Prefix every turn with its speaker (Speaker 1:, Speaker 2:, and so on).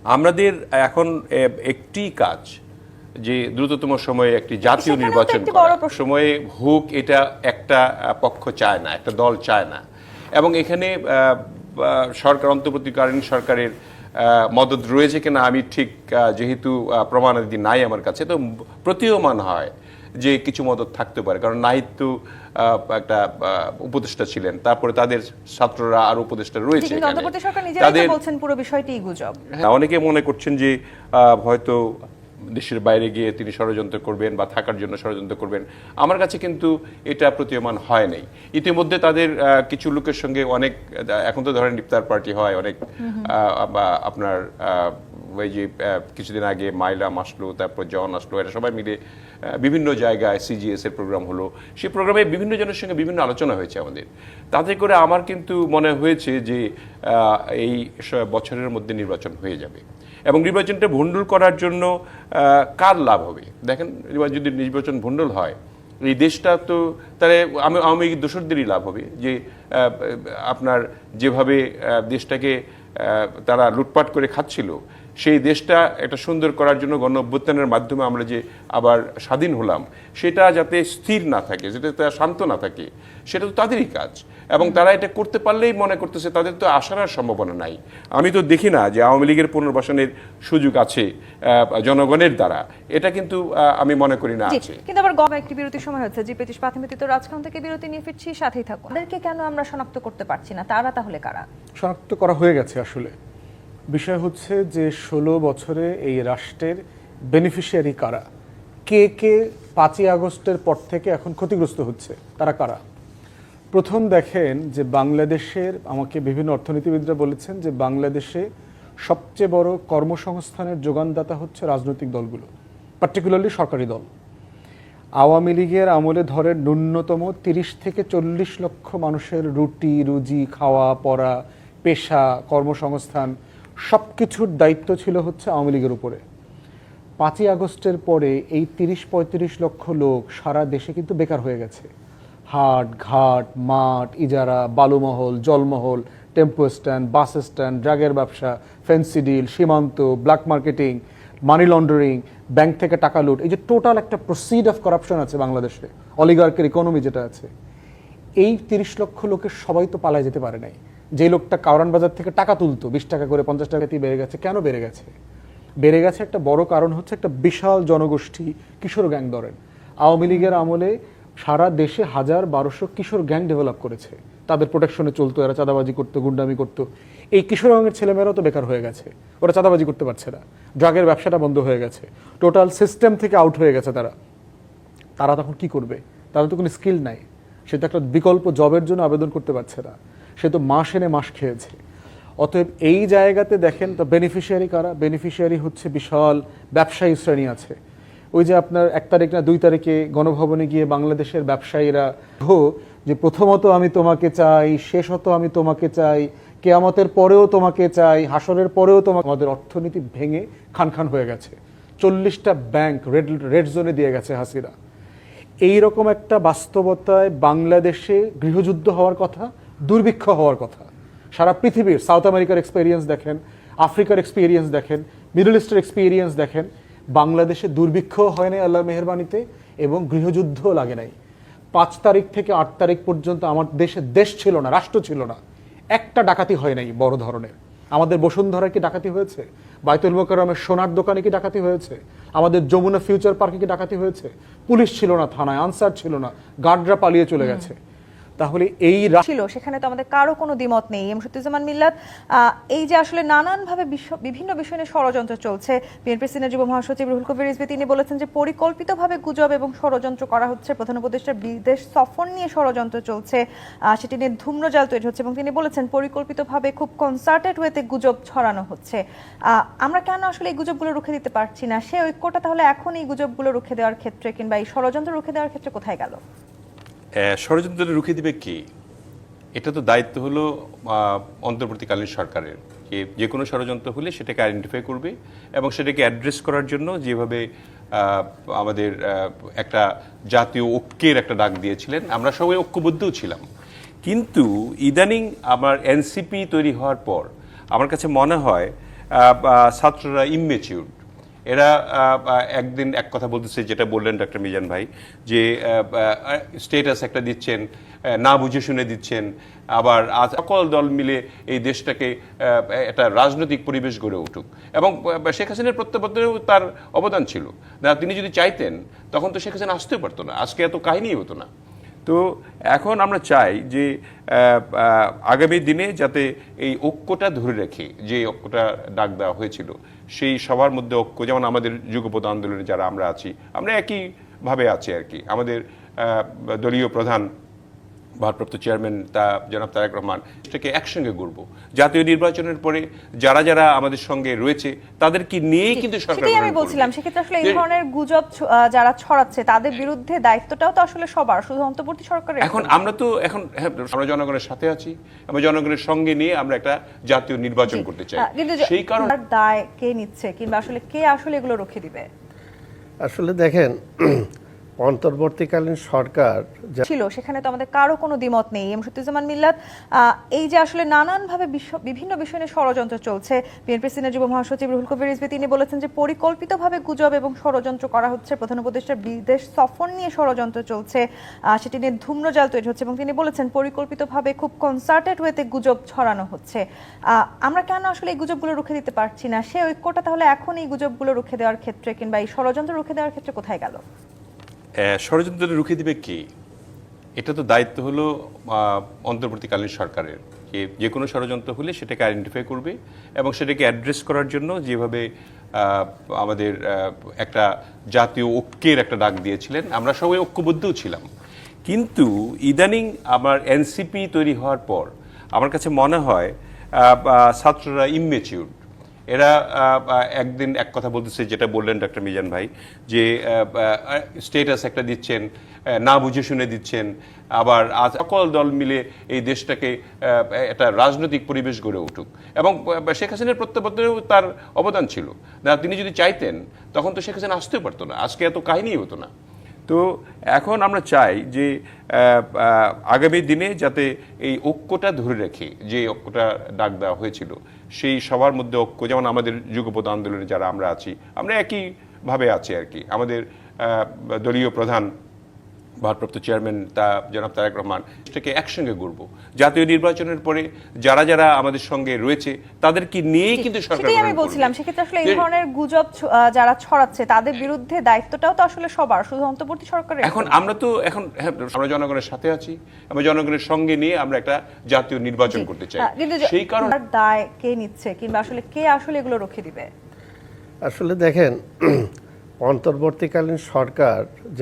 Speaker 1: আমাদের এখন একটি কাজ যে দ্রুততম সময়ে একটি জাতীয় নির্বাচন সময়ে হোক, এটা একটা পক্ষ চায় না, একটা দল চায় না। এবং এখানে সরকার, অন্তর্বর্তীকালীন সরকারের মদত রয়েছে কিনা আমি ঠিক, যেহেতু প্রমাণাদি নাই আমার কাছে, তো প্রতীয়মান হয় যে কিছু মদত থাকতে পারে। কারণ নাহিদ তো একটা উপদেষ্টা ছিলেন, তারপরে তাদের ছাত্ররা আর উপদেষ্টা রয়েছে।
Speaker 2: তাদের বলছেন পুরো বিষয়টি গুজব।
Speaker 1: অনেকে মনে করছেন যে হয়তো দেশের বাইরে গিয়ে তিনি ষড়যন্ত্র করবেন বা থাকার জন্য ষড়যন্ত্র করবেন। আমার কাছে কিন্তু এটা প্রতীয়মান হয় নাই। ইতিমধ্যে তাদের কিছু লোকের সঙ্গে অনেক, এখন তো ধরেন ইফতার পার্টি হয় অনেক, আপনার ওই যে কিছুদিন আগে মাইলাম আসলো, তারপর জন আসলো, এরা সবাই মিলে বিভিন্ন জায়গায় সিজিএস এর প্রোগ্রাম হলো। সেই প্রোগ্রামে বিভিন্ন জনের সঙ্গে বিভিন্ন আলোচনা হয়েছে আমাদের। তাতে করে আমার কিন্তু মনে হয়েছে যে এই বছরের মধ্যে নির্বাচন হয়ে যাবে। এবং নির্বাচনটা ভণ্ডুল করার জন্য কার লাভ হবে? দেখেন, যদি নির্বাচন ভণ্ডুল হয়, এই দেশটা তো তাহলে আওয়ামী লীগের দোসরদেরই লাভ হবে। যে আপনার যেভাবে দেশটাকে তারা লুটপাট করে খাচ্ছিল, সেই দেশটা একটা সুন্দর করার জন্য গণ অভ্যুত্থানের মাধ্যমে আমরা যে আবার স্বাধীন হলাম, সেটা যাতে স্থির না থাকে, যাতে শান্ত না থাকে, সেটা তো তাদেরই কাজ। এবং তারা এটা করতে পারলেই মনে করতেছে তাদের তো আসার আর সম্ভাবনা নাই। আমি তো দেখি না যে আওয়ামী লীগের পুনর্বাসনের সুযোগ আছে জনগণের দ্বারা, এটা কিন্তু আমি মনে করি না আছে।
Speaker 2: কিন্তু আবার একটি বিরতির সময় হচ্ছে, যে পেটিশ প্রাথমিক রাজখান থেকে বিরতি নিয়ে ফিরছি, সাথেই থাকুন। তাদেরকে কেন আমরা শনাক্ত করতে পারছি না? তারা তাহলে কারা?
Speaker 3: শনাক্ত করা হয়ে গেছে। আসলে বিষয় হচ্ছে যে 16 বছরে এই রাষ্ট্রের বেনিফিশিয়ারি কারা, কে কে 5ই আগস্টের পর থেকে এখন ক্ষতিগ্রস্ত হচ্ছে, তারা কারা। প্রথম দেখেন যে বাংলাদেশের, আমাকে বিভিন্ন অর্থনীতিবিদরা বলেছেন যে বাংলাদেশে সবচেয়ে বড় কর্মসংস্থানের যোগানদাতা হচ্ছে রাজনৈতিক দলগুলো, পার্টিকুলারলি সরকারি দল। আওয়ামী লীগের আমলে ধরে ন্যূনতম 30 থেকে 40 লক্ষ মানুষের রুটি রুজি, খাওয়া পড়া, পেশা, কর্মসংস্থান সব কিছুর দায়িত্ব ছিল হচ্ছে আওয়ামী লীগের উপরে। 5ই আগস্টের পরে এই 30-35 লক্ষ লোক সারা দেশে কিন্তু বেকার হয়ে গেছে। হাট ঘাট, মাঠ ইজারা, বালুমহল, জলমহল, টেম্পো স্ট্যান্ড, বাস স্ট্যান্ড, ড্রাগের ব্যবসা, ফেন্সি ডিল, সীমান্ত, black marketing, money laundering, bank থেকে টাকা লুট, এই যে টোটাল একটা প্রসিড অফ করাপশন আছে বাংলাদেশে, অলিগার্কের ইকোনমি যেটা আছে, এই 30 লক্ষ লোকের সবাই তো পালায় যেতে পারে নাই। যে লোকটা কাউরান বাজার থেকে টাকা তুলতো 20 টাকা করে, 50 টাকাতেই বেড়ে গেছে। কেন বেড়ে গেছে? বেড়ে গেছে একটা বড় কারণ হচ্ছে একটা বিশাল জনগোষ্ঠী কিশোর গ্যাং। ধরেন আওয়ামী লীগের আমলে সারা দেশে 1000-1200 কিশোর গ্যাং ডেভেলপ করেছে, তাদের প্রোটেকশনে চলতো, এরা চাঁদাবাজি করতো, গুন্ডামি করতো। এই কিশোর গ্যাংয়ের ছেলেমেয়েরাও তো বেকার হয়ে গেছে, ওরা চাঁদাবাজি করতে পারছে না, ড্রাগের ব্যবসাটা বন্ধ হয়ে গেছে, টোটাল সিস্টেম থেকে আউট হয়ে গেছে তারা তখন কি করবে? তারা তো কোনো স্কিল নাই, সে তো একটা বিকল্প জবের জন্য আবেদন করতে পারছে না, সে তো মাস এনে মাস খেয়েছে। অতএব এই জায়গাতে দেখেন তো বেনিফিশিয়ারি কারা? বেনিফিশিয়ারি হচ্ছে বিশাল ব্যবসায়ী শ্রেণী আছে। ওই যে আপনার 1 তারিখ না 2 তারিখে গণভবনে গিয়ে বাংলাদেশের ব্যবসায়ীরা যে প্রথমত আমি তোমাকে চাই, শেষত আমি তোমাকে চাই, কিয়ামতের পরেও তোমাকে চাই, হাসরের পরেও তোমাকে। আমাদের অর্থনীতি ভেঙে খান খান হয়ে গেছে, 40টা ব্যাংক রেড জোনে দিয়ে গেছে হাসিনা। এইরকম একটা বাস্তবতায় বাংলাদেশে গৃহযুদ্ধ হওয়ার কথা, দুর্ভিক্ষ হওয়ার কথা। সারা পৃথিবীর, সাউথ আমেরিকার এক্সপেরিয়েন্স দেখেন, আফ্রিকার এক্সপেরিয়েন্স দেখেন, মিডল ইস্টের এক্সপেরিয়েন্স দেখেন, বাংলাদেশে দুর্ভিক্ষ হয় নাই আল্লাহর মেহেরবানিতে, এবং গৃহযুদ্ধও লাগে নাই। 5 তারিখ থেকে 8 তারিখ পর্যন্ত আমার দেশে দেশ ছিল না, রাষ্ট্র ছিল না, একটা ডাকাতি হয় নাই বড় ধরনের। আমাদের বসুন্ধরা কি ডাকাতি হয়েছে? বায়তুল মোকাররমের সোনার দোকানে কি ডাকাতি হয়েছে? আমাদের যমুনা ফিউচার পার্কে কি ডাকাতি হয়েছে? পুলিশ ছিল না থানায়, আনসার ছিল না, গার্ডরা পালিয়ে চলে গেছে। তাহলে এই
Speaker 2: ছিল, সেখানে তো আমাদের কারো কোনো দ্বিমত নেই। মুফতিজ্জামান মিল্লাত, এই যে আসলে নানানভাবে বিভিন্ন বিষয় নিয়ে ষড়যন্ত্র চলছে, বিএনপির সিনিয়র যুব মহাসচিব রুহুল কবির রিজভী তিনি বলেছেন যে পরিকল্পিতভাবে গুজব এবং ষড়যন্ত্র করা হচ্ছে, প্রধান উপদেষ্টার বিদেশ সফর নিয়ে ষড়যন্ত্র চলছে, সেটি নিয়ে ধূম্রজাল তৈরি হচ্ছে, এবং তিনি বলেছেন পরিকল্পিতভাবে খুব কনসার্টেড ওয়েতে গুজব ছড়ানো হচ্ছে। আমরা কেন আসলে এই গুজবগুলো রুখে দিতে পারছি না? সে ঐক্যটা তাহলে এখন এই গুজবগুলো রুখে দেওয়ার ক্ষেত্রে কিংবা এই ষড়যন্ত্র রুখে দেওয়ার ক্ষেত্রে কোথায় গেল?
Speaker 1: ষড়যন্ত্র রুখে দিবে কি? এটা তো দায়িত্ব হলো অন্তর্বর্তীকালীন সরকারের, যে কোনো ষড়যন্ত্র হলে সেটাকে আইডেন্টিফাই করবে এবং সেটাকে অ্যাড্রেস করার জন্য যেভাবে আমাদের একটা জাতীয় ঐক্যের একটা ডাক দিয়েছিলেন, আমরা সবাই ঐক্যবদ্ধও ছিলাম। কিন্তু ইদানিং আমার এনসিপি তৈরি হওয়ার পর আমার কাছে মনে হয় ছাত্ররা ইমমেচিউর। এরা একদিন এক কথা বলতেছে, যেটা বললেন ডক্টর মিজান ভাই, যে স্টেটাস একটা দিচ্ছেন, না বুঝে শুনে দিচ্ছেন, আবার সকল দল মিলে এই দেশটাকে একটা রাজনৈতিক পরিবেশ গড়ে উঠুক। এবং শেখ হাসিনার প্রত্যাবর্তনেও তার অবদান ছিল না। তিনি যদি চাইতেন তখন তো শেখ হাসিনা আসতেও পারতো না, আজকে এত কাহিনীই হতো না। তো এখন আমরা চাই যে আগামী দিনে যাতে এই ঐক্যটা ধরে রেখে, যে ঐক্যটা ডাক দেওয়া হয়েছিল, সেই সবার মধ্যে ঐক্য, যেমন আমাদের যুগপৎ আন্দোলনে যারা আমরা আছি, আমরা একইভাবে আছি আর কি। আমাদের দলীয় প্রধান ভারপ্রাপ্ত চেয়ারম্যান জনাব তারেক রহমান এটাকে একসঙ্গে গড়ব। জাতীয় নির্বাচনের পরে যারা যারা আমাদের সঙ্গে রয়েছে তাদেরকে নিয়েই কিন্তু সরকার
Speaker 2: সেটাই আমি বলছিলাম। সেক্ষেত্রে আসলে এই ধরনের গুজব যারা ছড়াচ্ছে তাদের বিরুদ্ধে দায়িত্বটাও তো আসলে সবার, শুধু অন্তর্বর্তী সরকারের।
Speaker 1: এখন আমরা জনগণের সাথে আছি, আমরা জনগণের সঙ্গে নিয়ে আমরা একটা জাতীয় নির্বাচন করতে চাই। সেই কারণে
Speaker 2: দায় কে নিচ্ছে, কিংবা আসলে কে আসলে এগুলো রুখে দিবে?
Speaker 4: আসলে দেখেন, অন্তর্বর্তীকালীন সরকার
Speaker 2: ছিল, সেখানে তো আমাদের কারো কোনো দ্বিমত নেই। এমশুদ্দুজ্জামান মিল্লাত, এই যে আসলে নানানভাবে বিভিন্ন বিষয় নিয়ে ষড়যন্ত্র চলছে, বিএনপি সিনিয়র যুগ্ম মহাসচিব রুহুল কবির রিজভী তিনি বলেছেন যে পরিকল্পিতভাবে গুজব এবং ষড়যন্ত্র করা হচ্ছে, প্রধান উপদেষ্টার বিদেশ সফর নিয়ে ষড়যন্ত্র চলছে, সেটি নিয়ে ধূম্রজাল তৈরি হচ্ছে, এবং তিনি বলেছেন পরিকল্পিতভাবে খুব কনসার্টেড ওয়েতে গুজব ছড়ানো হচ্ছে। আমরা কেন আসলে এই গুজবগুলো রুখে দিতে পারছি না? সে ঐক্যটা তাহলে এখন এই গুজবগুলো রুখে দেওয়ার ক্ষেত্রে কিংবা এই ষড়যন্ত্র রুখে দেওয়ার ক্ষেত্রে কোথায় গেল?
Speaker 1: ষড়যন্ত্র রুখে দিবে কে? এটা তো দায়িত্ব হলো অন্তর্বর্তীকালীন সরকারের, যে কোনো ষড়যন্ত্র হলে সেটাকে আইডেন্টিফাই করবে এবং সেটাকে অ্যাড্রেস করার জন্য যেভাবে আমাদের একটা জাতীয় ঐক্যের একটা ডাক দিয়েছিলেন, আমরা সবাই ঐক্যবদ্ধও ছিলাম। কিন্তু ইদানিং আমার এনসিপি তৈরি হওয়ার পর আমার কাছে মনে হয় ছাত্ররা ইমমেচিউর। এরা একদিন এক কথা বলতেছে, যেটা বললেন ডক্টর মিজান ভাই, যে স্টেটাস একটা দিচ্ছেন, না বুঝে শুনে দিচ্ছেন, আবার সকল দল মিলে এই দেশটাকে একটা রাজনৈতিক পরিবেশ গড়ে উঠুক। এবং শেখ হাসিনার প্রত্যাবর্তনেও তার অবদান ছিল না। তিনি যদি চাইতেন তখন তো শেখ হাসিনা আসতেও পারতো না, আজকে এত কাহিনীই হতো না। তো এখন আমরা চাই যে আগামী দিনে যাতে এই ঐক্যটা ধরে রেখে, যে ঐক্যটা ডাক দেওয়া হয়েছিল, সেই সবার মধ্যে ঐক্য, যেমন আমাদের যুগপৎ আন্দোলনে যারা আমরা আছি, আমরা একইভাবে আছি আর কি। আমাদের দলীয় প্রধান ভারপ্রাপ্ত চেয়ারম্যান জনাব তারেক রহমান এটাকে একসঙ্গে গড়ব। জাতীয় নির্বাচনের পরে যারা যারা আমাদের সঙ্গে রয়েছে তাদেরকে নিয়েই কিন্তু সরকার।
Speaker 2: সেটাই আমি বলছিলাম। সেক্ষেত্রে আসলে এই ধরনের গুজব যারা ছড়াচ্ছে তাদের বিরুদ্ধে দায়িত্বটাও তো আসলে সবার, শুধু অন্তর্বর্তী সরকারের।
Speaker 1: এখন আমরা জনগণের সাথে আছি, আমরা জনগণের সঙ্গে নিয়ে আমরা একটা জাতীয় নির্বাচন করতে চাই। সেই কারণে
Speaker 2: দায় কে নিচ্ছে, কিংবা আসলে কে আসলে এগুলো রুখে দিবে?
Speaker 4: আসলে দেখেন, অন্তর্বর্তীকালীন সরকার